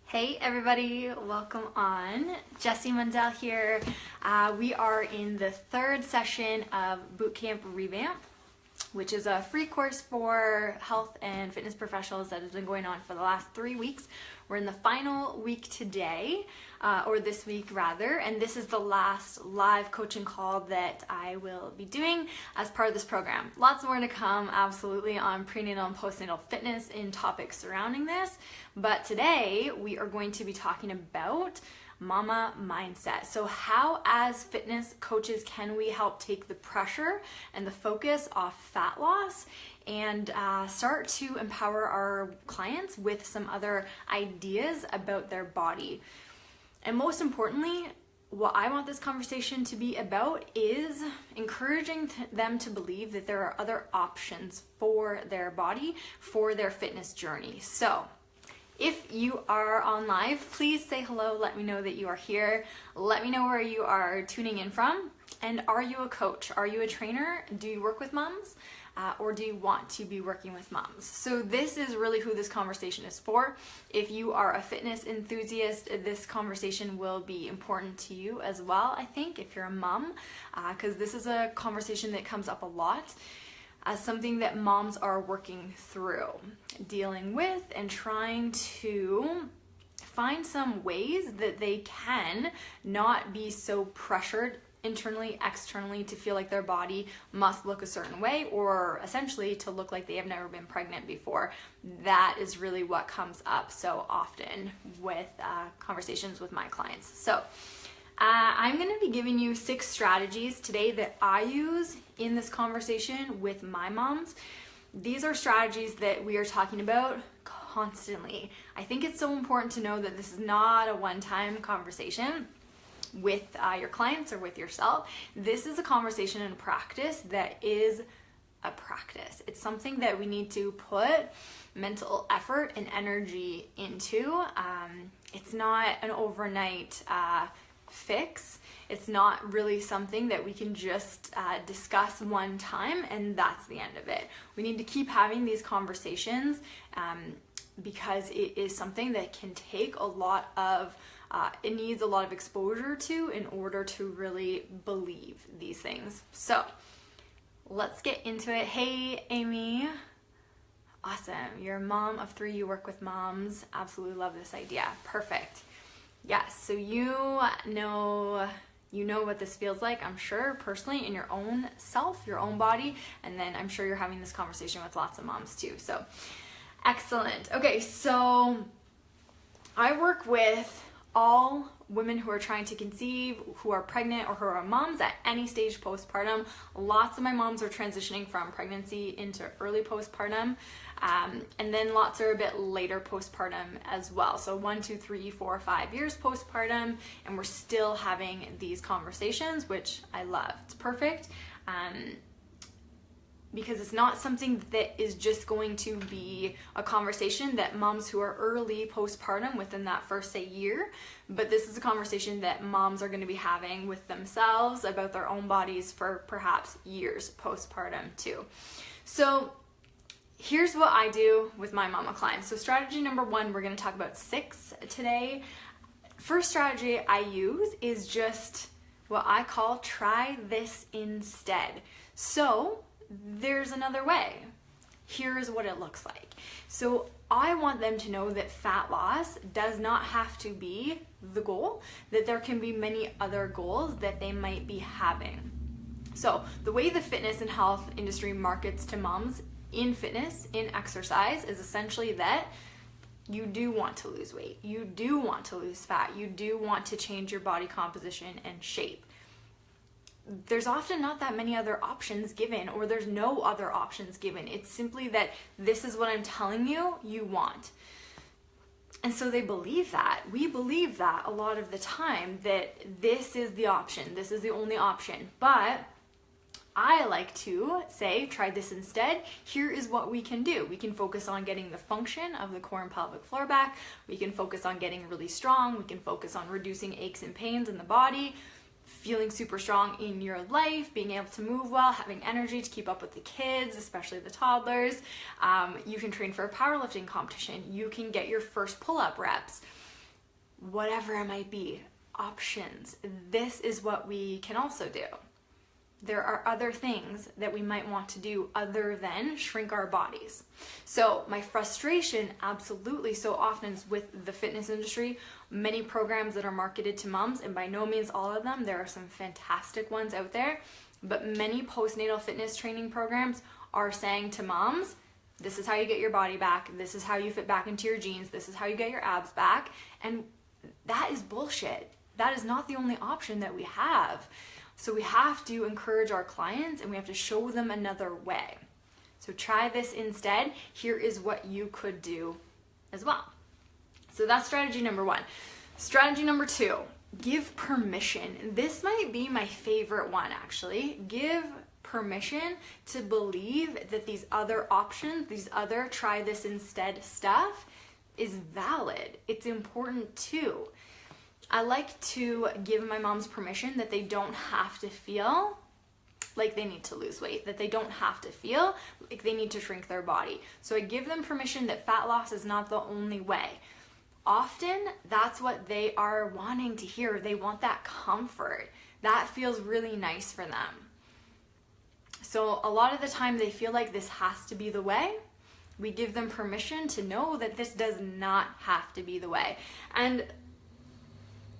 Hey everybody, welcome on. Jessie Mundell here. We are in the third session of Bootcamp Revamp, which is a free course for health and fitness professionals that has been going on for the last 3 weeks. We're in the final week today, or this week rather, and this is the last live coaching call that I will be doing as part of this program. Lots more to come, absolutely, on prenatal and postnatal fitness in topics surrounding this, but today we are going to be talking about mama mindset. So how as fitness coaches can we help take the pressure and the focus off fat loss and start to empower our clients with some other ideas about their body. And most importantly, what I want this conversation to be about is encouraging them to believe that there are other options for their body, for their fitness journey. So if you are on live, please say hello. Let me know that you are here. Let me know where you are tuning in from. And are you a coach? Are you a trainer? Do you work with moms? Or do you want to be working with moms? So this is really who this conversation is for. If you are a fitness enthusiast, this conversation will be important to you as well, I think, if you're a mom, because this is a conversation that comes up a lot as something that moms are working through, dealing with, and trying to find some ways that they can not be so pressured internally, externally, to feel like their body must look a certain way, or essentially to look like they have never been pregnant before. That is really what comes up so often with conversations with my clients. So I'm going to be giving you 6 strategies today that I use in this conversation with my moms. These are strategies that we are talking about constantly. I think it's so important to know that this is not a one-time conversation with your clients or with yourself. This is a conversation and practice that is a practice. It's something that we need to put mental effort and energy into. It's not an overnight fix. It's not really something that we can just discuss one time and that's the end of it. We need to keep having these conversations because it is something that can take a lot of it needs a lot of exposure to in order to really believe these things. So let's get into it. Hey, Amy. Awesome. You're a mom of 3. You work with moms. Absolutely love this idea. Perfect. Yes. So you know what this feels like, I'm sure, personally, in your own self, your own body. And then I'm sure you're having this conversation with lots of moms too. So excellent. Okay. So I work with all women who are trying to conceive, who are pregnant, or who are moms at any stage postpartum. Lots of my moms are transitioning from pregnancy into early postpartum, and then lots are a bit later postpartum as well. So 1, 2, 3, 4, 5 years postpartum, and we're still having these conversations, which I love. It's perfect. Because it's not something that is just going to be a conversation that moms who are early postpartum within that first, say, year, but this is a conversation that moms are going to be having with themselves about their own bodies for perhaps years postpartum too. So here's what I do with my mama clients. So strategy number 1, we're going to talk about 6 today. First strategy I use is just what I call try this instead. So there's another way. Here's what it looks like. So I want them to know that fat loss does not have to be the goal, that there can be many other goals that they might be having. So the way the fitness and health industry markets to moms in fitness, in exercise, is essentially that you do want to lose weight, you do want to lose fat, you do want to change your body composition and shape. There's often not that many other options given, or there's no other options given. It's simply that this is what I'm telling you, you want. And so they believe that. We believe that a lot of the time, that this is the option, this is the only option. But I like to say, try this instead. Here is what we can do. We can focus on getting the function of the core and pelvic floor back. We can focus on getting really strong. We can focus on reducing aches and pains in the body, feeling super strong in your life, being able to move well, having energy to keep up with the kids, especially the toddlers. You can train for a powerlifting competition. You can get your first pull-up reps. whatever it might be, options. This is what we can also do. There are other things that we might want to do other than shrink our bodies. So my frustration absolutely so often is with the fitness industry, many programs that are marketed to moms, and by no means all of them, there are some fantastic ones out there, but many postnatal fitness training programs are saying to moms, this is how you get your body back, this is how you fit back into your jeans, this is how you get your abs back, and that is bullshit. That is not the only option that we have. So we have to encourage our clients and we have to show them another way. So try this instead. Here is what you could do as well. So that's strategy number 1. Strategy number 2, give permission. This might be my favorite one actually. Give permission to believe that these other options, these other try this instead stuff is valid. It's important too. I like to give my moms permission that they don't have to feel like they need to lose weight, that they don't have to feel like they need to shrink their body. So I give them permission that fat loss is not the only way. Often that's what they are wanting to hear. They want that comfort. That feels really nice for them. So a lot of the time they feel like this has to be the way. We give them permission to know that this does not have to be the way. And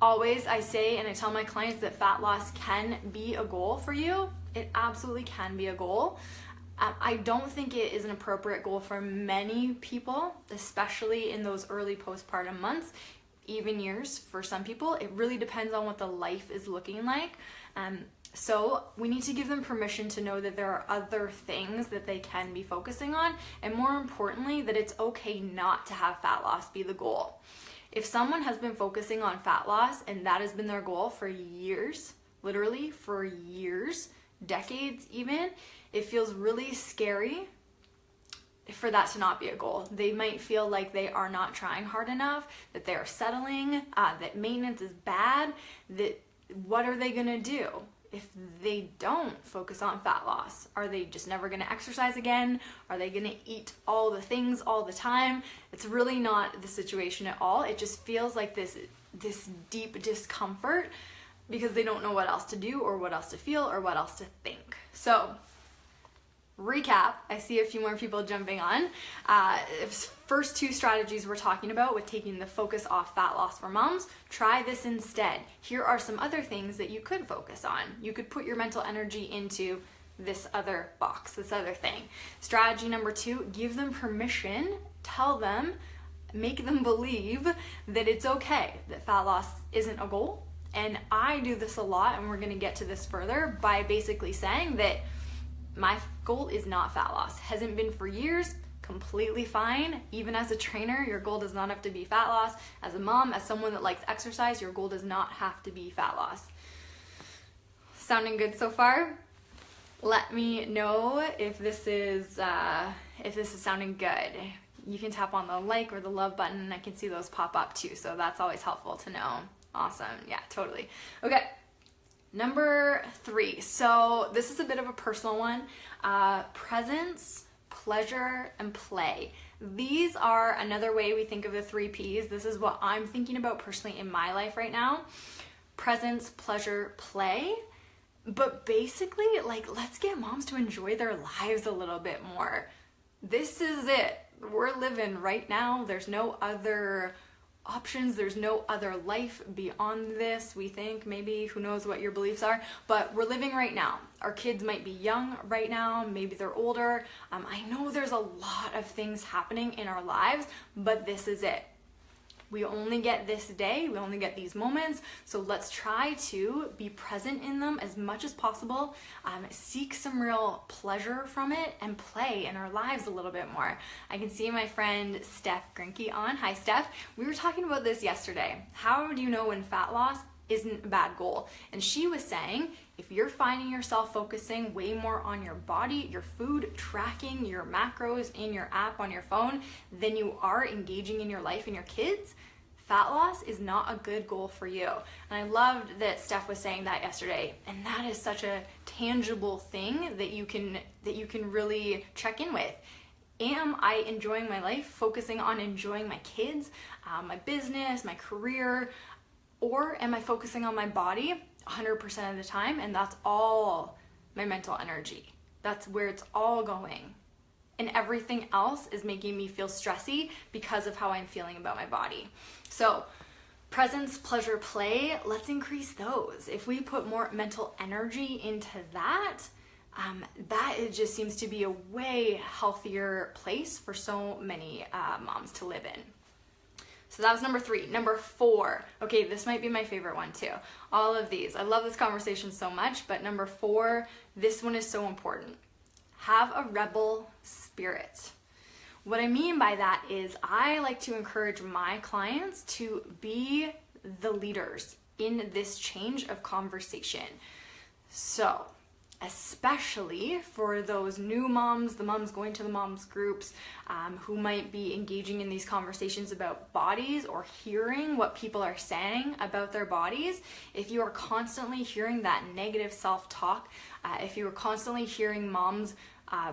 always I say and I tell my clients that fat loss can be a goal for you. It absolutely can be a goal. I don't think it is an appropriate goal for many people, especially in those early postpartum months, even years for some people. It really depends on what the life is looking like. So we need to give them permission to know that there are other things that they can be focusing on, and more importantly, that it's okay not to have fat loss be the goal. If someone has been focusing on fat loss and that has been their goal for years, literally for years, decades even, it feels really scary for that to not be a goal. They might feel like they are not trying hard enough, that they are settling, that maintenance is bad, that what are they gonna do if they don't focus on fat loss? Are they just never gonna exercise again? Are they gonna eat all the things all the time? It's really not the situation at all. It just feels like this deep discomfort because they don't know what else to do or what else to feel or what else to think. So recap, I see a few more people jumping on. First 2 strategies we're talking about with taking the focus off fat loss for moms, try this instead. Here are some other things that you could focus on. You could put your mental energy into this other box, this other thing. Strategy number 2, give them permission, tell them, make them believe that it's okay, that fat loss isn't a goal. And I do this a lot, and we're gonna get to this further by basically saying that my goal is not fat loss. Hasn't been for years, completely fine. Even as a trainer, your goal does not have to be fat loss. As a mom, as someone that likes exercise, your goal does not have to be fat loss. Sounding good so far? Let me know if this is sounding good. You can tap on the like or the love button. I can see those pop up too, so that's always helpful to know. Awesome, yeah, totally. Okay. Number 3, so this is a bit of a personal one. Presence, pleasure, and play. These are another way we think of the 3 Ps. This is what I'm thinking about personally in my life right now. Presence, pleasure, play. But basically, like, let's get moms to enjoy their lives a little bit more. This is it. We're living right now. There's no other options, there's no other life beyond this, we think. Maybe, who knows what your beliefs are, but we're living right now. Our kids might be young right now, maybe they're older. I know there's a lot of things happening in our lives, but this is it. We only get this day, we only get these moments, so let's try to be present in them as much as possible, seek some real pleasure from it, and play in our lives a little bit more. I can see my friend Steph Grinke on. Hi Steph. We were talking about this yesterday. How do you know when fat loss isn't a bad goal? And she was saying, if you're finding yourself focusing way more on your body, your food, tracking your macros in your app on your phone than you are engaging in your life and your kids, fat loss is not a good goal for you. And I loved that Steph was saying that yesterday. And that is such a tangible thing that you can really check in with. am I enjoying my life, focusing on enjoying my kids, my business, my career, or am I focusing on my body 100% of the time, and that's all my mental energy? That's where it's all going. And everything else is making me feel stressy because of how I'm feeling about my body. So presence, pleasure, play, let's increase those. If we put more mental energy into that, it just seems to be a way healthier place for so many moms to live in. So that was number 3. Number 4, okay, this might be my favorite one too. All of these, I love this conversation so much, but number 4, this one is so important. Have a rebel spirit. What I mean by that is I like to encourage my clients to be the leaders in this change of conversation. So, especially for those new moms, the moms going to the moms groups, who might be engaging in these conversations about bodies or hearing what people are saying about their bodies. If you are constantly hearing that negative self-talk, if you are constantly hearing moms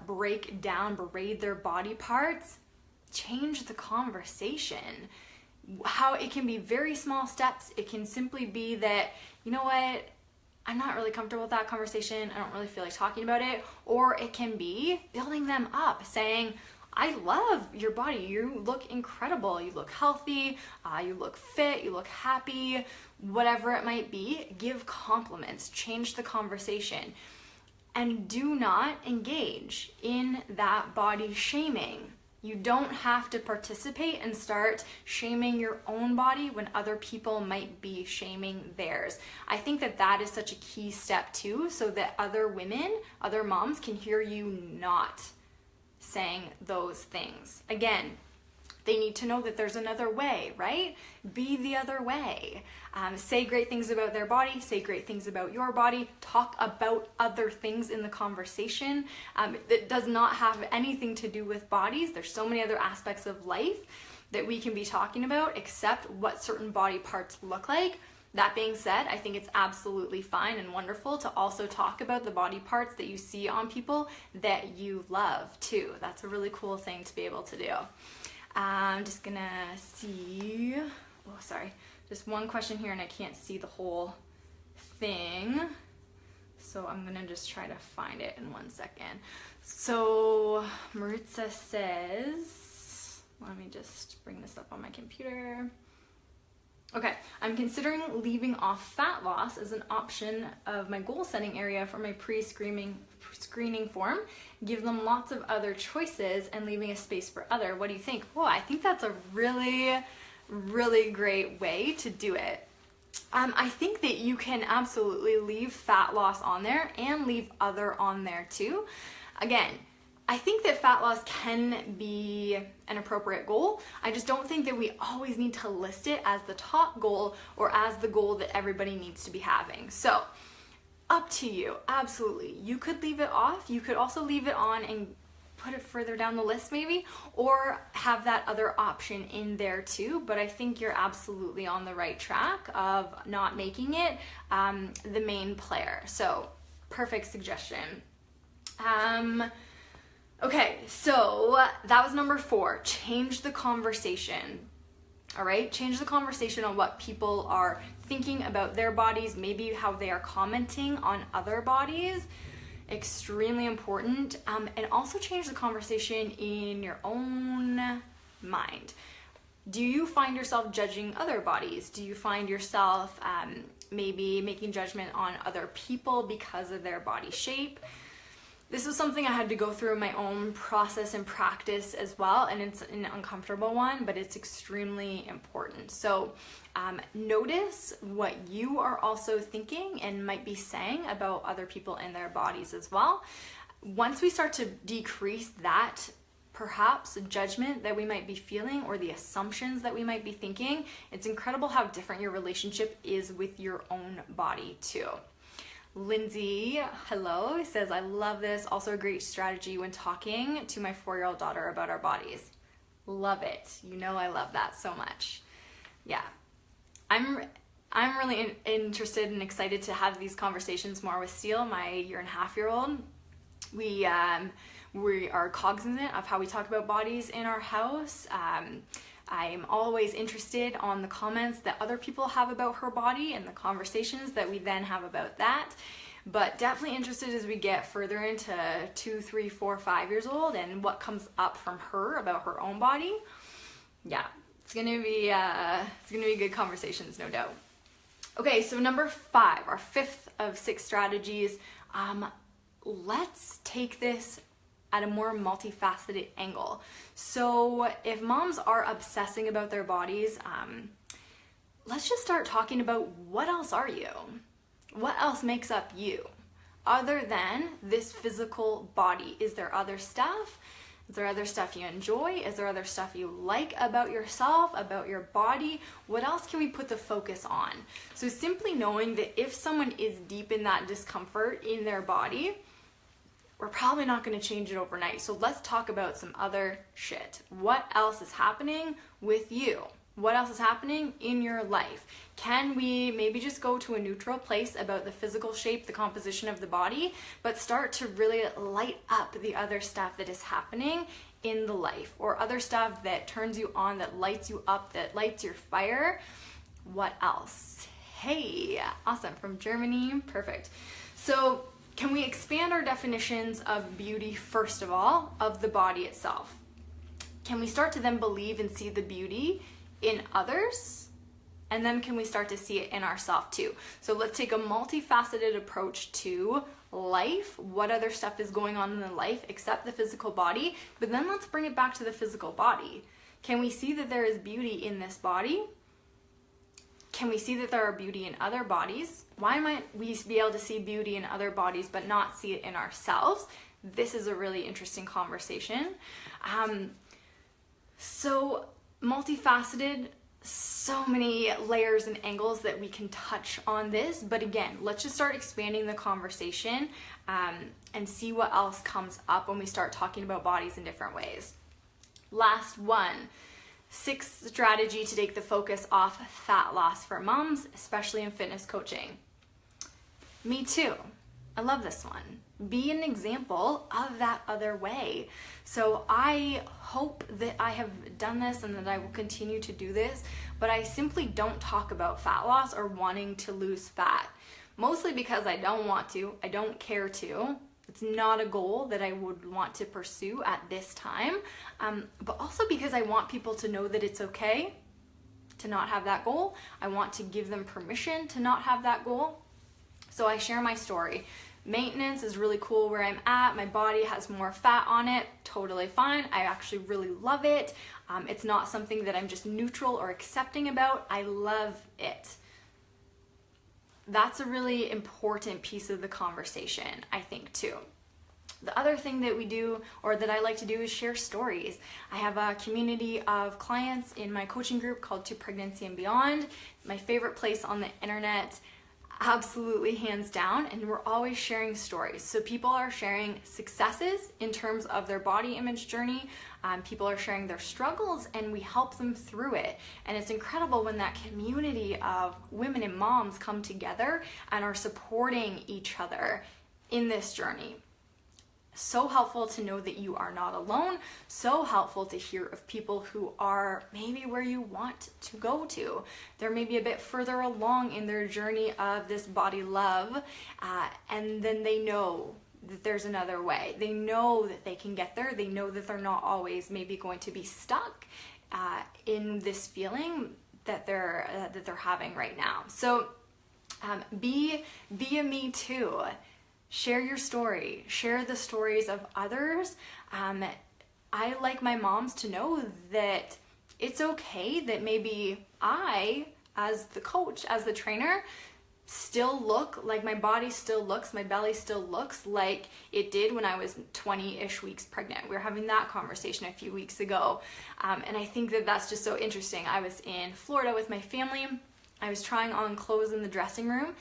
berate their body parts, change the conversation. How it can be very small steps. It can simply be that, you know what, I'm not really comfortable with that conversation. I don't really feel like talking about it. Or it can be building them up, saying, I love your body. You look incredible. You look healthy. You look fit. You look happy. Whatever it might be, give compliments. Change the conversation. And do not engage in that body shaming. You don't have to participate and start shaming your own body when other people might be shaming theirs. I think that is such a key step too, so that other women, other moms can hear you not saying those things. Again, they need to know that there's another way, right? Be the other way. Say great things about their body, say great things about your body, talk about other things in the conversation that does not have anything to do with bodies. There's so many other aspects of life that we can be talking about except what certain body parts look like. That being said, I think it's absolutely fine and wonderful to also talk about the body parts that you see on people that you love too. That's a really cool thing to be able to do. I'm just gonna see, just one question here and I can't see the whole thing. So I'm gonna just try to find it in 1 second. So Maritza says, let me just bring this up on my computer. Okay, I'm considering leaving off fat loss as an option of my goal setting area for my pre-screening form. Give them lots of other choices and leaving a space for other. What do you think? Oh, I think that's a really, really great way to do it. I think that you can absolutely leave fat loss on there and leave other on there too. Again, I think that fat loss can be an appropriate goal. I just don't think that we always need to list it as the top goal or as the goal that everybody needs to be having. So, up to you, absolutely. You could leave it off. You could also leave it on and put it further down the list maybe, or have that other option in there too. But I think you're absolutely on the right track of not making it the main player. So, perfect suggestion. Okay, so that was number 4. Change the conversation. All right, change the conversation on what people are thinking about their bodies, maybe how they are commenting on other bodies. Extremely important. And also change the conversation in your own mind. Do you find yourself judging other bodies? Do you find yourself maybe making judgment on other people because of their body shape? This was something I had to go through in my own process and practice as well, and it's an uncomfortable one, but it's extremely important. So notice what you are also thinking and might be saying about other people and their bodies as well. Once we start to decrease that perhaps judgment that we might be feeling or the assumptions that we might be thinking, it's incredible how different your relationship is with your own body too. Lindsay, hello, says, I love this. Also a great strategy when talking to my 4-year-old daughter about our bodies. Love it. You know I love that so much. Yeah. I'm really interested and excited to have these conversations more with Steele, my 1.5-year-old. We are cognizant of how we talk about bodies in our house. I'm always interested on the comments that other people have about her body and the conversations that we then have about that. But definitely interested as we get further into 2, 3, 4, 5 years old and what comes up from her about her own body. Yeah, it's gonna be good conversations, no doubt. Okay, so number 5, our 5th of 6 strategies. Let's take this at a more multifaceted angle. So if moms are obsessing about their bodies, let's just start talking about what else are you? What else makes up you? Other than this physical body, is there other stuff? Is there other stuff you enjoy? Is there other stuff you like about yourself, about your body? What else can we put the focus on? So simply knowing that if someone is deep in that discomfort in their body, we're probably not going to change it overnight. So let's talk about some other shit. What else is happening with you? What else is happening in your life? Can we maybe just go to a neutral place about the physical shape, the composition of the body, but start to really light up the other stuff that is happening in the life, or other stuff that turns you on, that lights you up, that lights your fire? What else? Hey, awesome, from Germany, perfect. So can we expand our definitions of beauty, first of all, of the body itself? Can we start to then believe and see the beauty in others? And then can we start to see it in ourselves too? So let's take a multifaceted approach to life. What other stuff is going on in the life except the physical body? But then let's bring it back to the physical body. Can we see that there is beauty in this body? Can we see that there are beauty in other bodies? Why might we be able to see beauty in other bodies but not see it in ourselves? This is a really interesting conversation. So multifaceted, so many layers and angles that we can touch on this. But again, let's just start expanding the conversation and see what else comes up when we start talking about bodies in different ways. Last one. 6th strategy to take the focus off fat loss for moms, especially in fitness coaching. Me too. I love this one. Be an example of that other way. So I hope that I have done this and that I will continue to do this, but I simply don't talk about fat loss or wanting to lose fat. Mostly because I don't want to, I don't care to. It's not a goal that I would want to pursue at this time, but also because I want people to know that it's okay to not have that goal. I want to give them permission to not have that goal. So I share my story. Maintenance is really cool where I'm at. My body has more fat on it. Totally fine. I actually really love it. It's not something that I'm just neutral or accepting about. I love it. That's a really important piece of the conversation, I think, too. The other thing that we do, or that I like to do, is share stories. I have a community of clients in my coaching group called To Pregnancy and Beyond. My favorite place on the internet, absolutely hands down, and we're always sharing stories. So people are sharing successes in terms of their body image journey. People are sharing their struggles, and we help them through it. And it's incredible when that community of women and moms come together and are supporting each other in this journey. So helpful to know that you are not alone. So helpful to hear of people who are maybe where you want to go to. They're maybe a bit further along in their journey of this body love, and then they know that there's another way. They know that they can get there. They know that they're not always maybe going to be stuck in this feeling that they're having right now. So be a me too. Share your story. Share the stories of others. I like my moms to know that it's okay that maybe I, as the coach, as the trainer, still look like my body still looks, my belly still looks like it did when I was 20-ish weeks pregnant. We were having that conversation a few weeks ago. And I think that that's just so interesting. I was in Florida with my family. I was trying on clothes in the dressing room,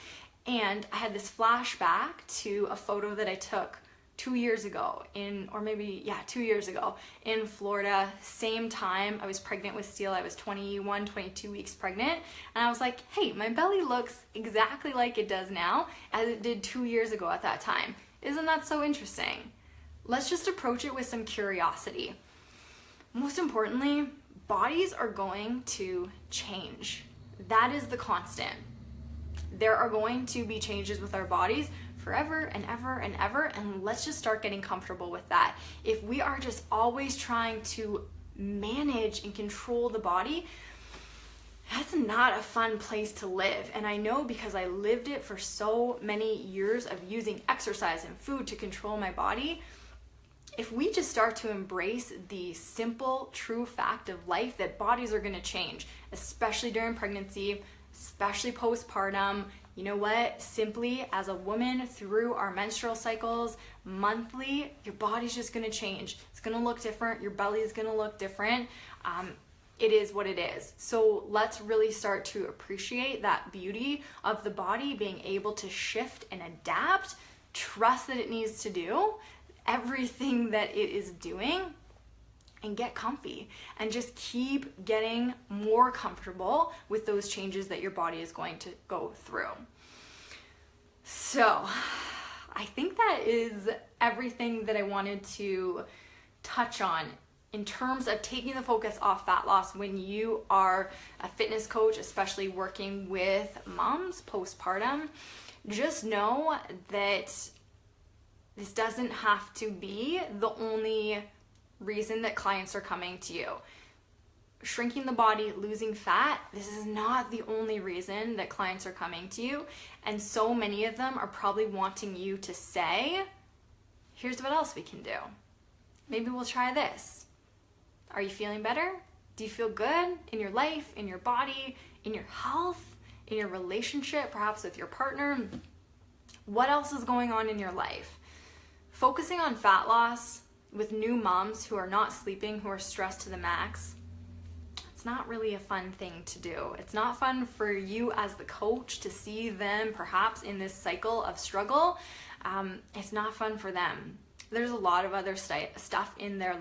and I had this flashback to a photo that I took 2 years ago 2 years ago in Florida. Same time I was pregnant with Steele. I was 21, 22 weeks pregnant. And I was like, hey, my belly looks exactly like it does now as it did 2 years ago at that time. Isn't that so interesting? let's just approach it with some curiosity. Most importantly, bodies are going to change. That is the constant. There are going to be changes with our bodies forever and ever and ever, and let's just start getting comfortable with that. If we are just always trying to manage and control the body, that's not a fun place to live. And I know because I lived it for so many years of using exercise and food to control my body. If we just start to embrace the simple, true fact of life that bodies are going to change, especially during pregnancy, especially postpartum, you know what? Simply as a woman through our menstrual cycles, monthly, your body's just going to change. It's going to look different. Your belly is going to look different. It is what it is. So let's really start to appreciate that beauty of the body being able to shift and adapt, trust that it needs to do everything that it is doing, and get comfy and just keep getting more comfortable with those changes that your body is going to go through. So I think that is everything that I wanted to touch on in terms of taking the focus off fat loss when you are a fitness coach, especially working with moms postpartum. Just know that this doesn't have to be the only reason that clients are coming to you. Shrinking the body, losing fat, this is not the only reason that clients are coming to you. And so many of them are probably wanting you to say, here's what else we can do. Maybe we'll try this. Are you feeling better? Do you feel good in your life, in your body, in your health, in your relationship, perhaps with your partner? What else is going on in your life? Focusing on fat loss with new moms who are not sleeping, who are stressed to the max, it's not really a fun thing to do. It's not fun for you as the coach to see them perhaps in this cycle of struggle. It's not fun for them. There's a lot of other stuff in their